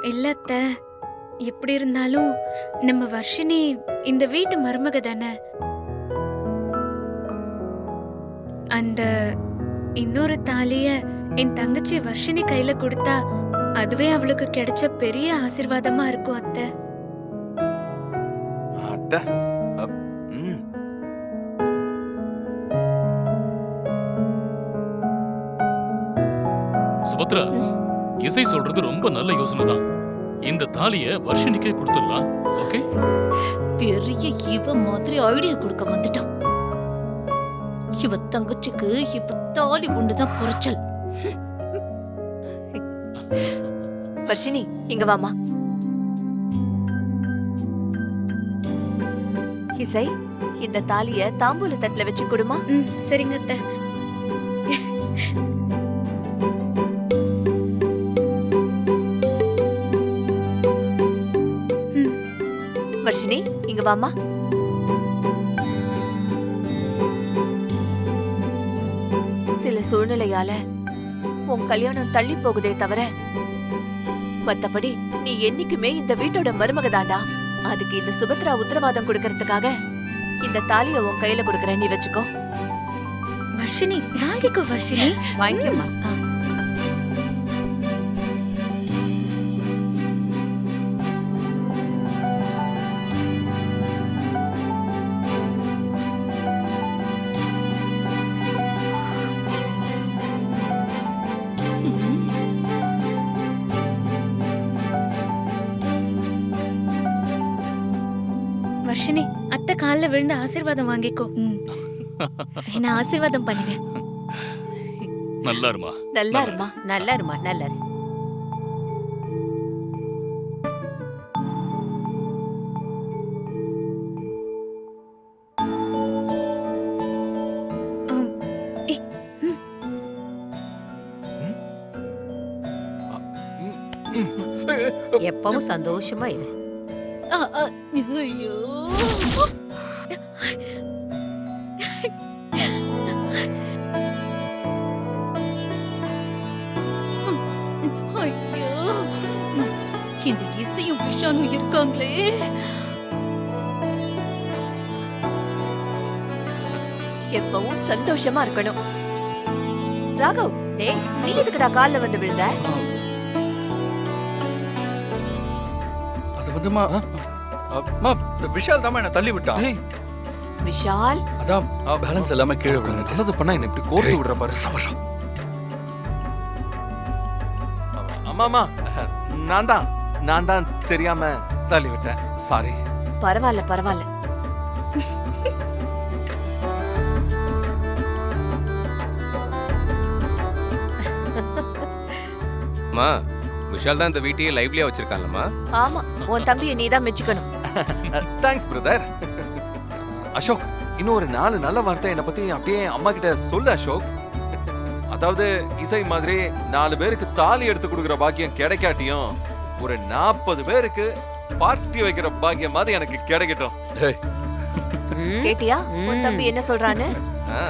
இல்ல அத்த, எப்படி இருந்தாலும் நம்ம வர்ஷினி இந்த வீட்டு மருமக தானே. அந்த இன்னொரு தாலிய என் தங்கச்சி வர்ஷினி கையில கொடுத்தா அதுவே அவளுக்கு கிடைச்ச பெரிய ஆசீர்வாதமா இருக்கும் அத்த. அட, ம். சுபத்ரா, இசை சொல்றது ரொம்ப நல்ல யோசனை தான். இந்த தாலிய வர்ஷினிக்கே கொடுத்துடலாம். ஓகே? பெரிய இவ மாதிரி ஐடியா கொடுக்க வந்துட்டான். இவ தங்கச்சிக்கு இப்ப தாலி ஒண்ணுதான் குறைச்சல். வர்ஷினி, இங்க வாமா. இசை, இந்த தாலிய தாம்பூல தட்டுல வச்சு கொடுமா. சரிங்க அத்த. வர்ஷினி, இங்க வாமா. சில சூழ்நிலையால உன் கல்யாணம் தள்ளி போகுதே தவிர மத்தபடி நீ என்னைக்குமே இந்த வீட்டோட மருமக தாண்டா. அதுக்கு இந்த சுபத்ரா உத்தரவாதம் கொடுக்கறதுக்காக இந்த தாலிய உன் கையில கொடுக்கறேன், நீ வச்சுக்கோ. வர்ஷினி, வாங்கிக்கோ வர்ஷினி. வாங்கிக்கோமா. வர்ஷினி, அத்தை கால்ல விழுந்து ஆசீர்வாதம் வாங்கிக்கோ. என்ன ஆசீர்வாதம் பண்ணுங்க. நல்லா இருமா. நல்லா இருமா. நல்லா இருமா, நல்லா இரு. எப்பவும் சந்தோஷமா இரு. ஐயோ, ஐயோ, இந்த இசையும் விஷாலும் இருக்காங்களே. எப்பவும் சந்தோஷமா இருக்கணும். ராகவ், டேய், நீ எதுக்குடா கால்ல வந்து விழுந்த? அது வந்துமா, விஷால் தான் என்ன தள்ளி விட்டான். விஷால், அதான் பேலன்ஸ் எல்லாமே கீழே விழுந்துட்டு. நல்லது பண்ணா என்ன இப்படி கோர்த்து விடுற பாரு. சமஷம். அம்மாமா, நான் தான் தெரியாம தள்ளி விட்டேன். சாரி. பரவாயில்ல பரவாயில்ல. மா, விஷால் தான் இந்த வீட்டையே லைவ்லியா வச்சிருக்காங்கம்மா. ஆமா, உன் தம்பியை நீதான் மெச்சுக்கணும். Thanks brother. அசோக், இன்னும் ஒரு 4 நல்ல வார்த்தை என்ன பத்தி அப்படியே அம்மா கிட்ட சொல்லு அசோக். அதாவது இசை மாதிரி 4 பேருக்கு தாலி எடுத்து கொடுக்குற பாக்கியம் கிடைக்காட்டியும் ஒரு 40 பேருக்கு பார்ட்டி வைக்கிற பாக்கியம் மாதிரி எனக்கு கிடைக்கட்டும். கேட்டியா உன் தம்பி என்ன சொல்றான்னு? ஆ.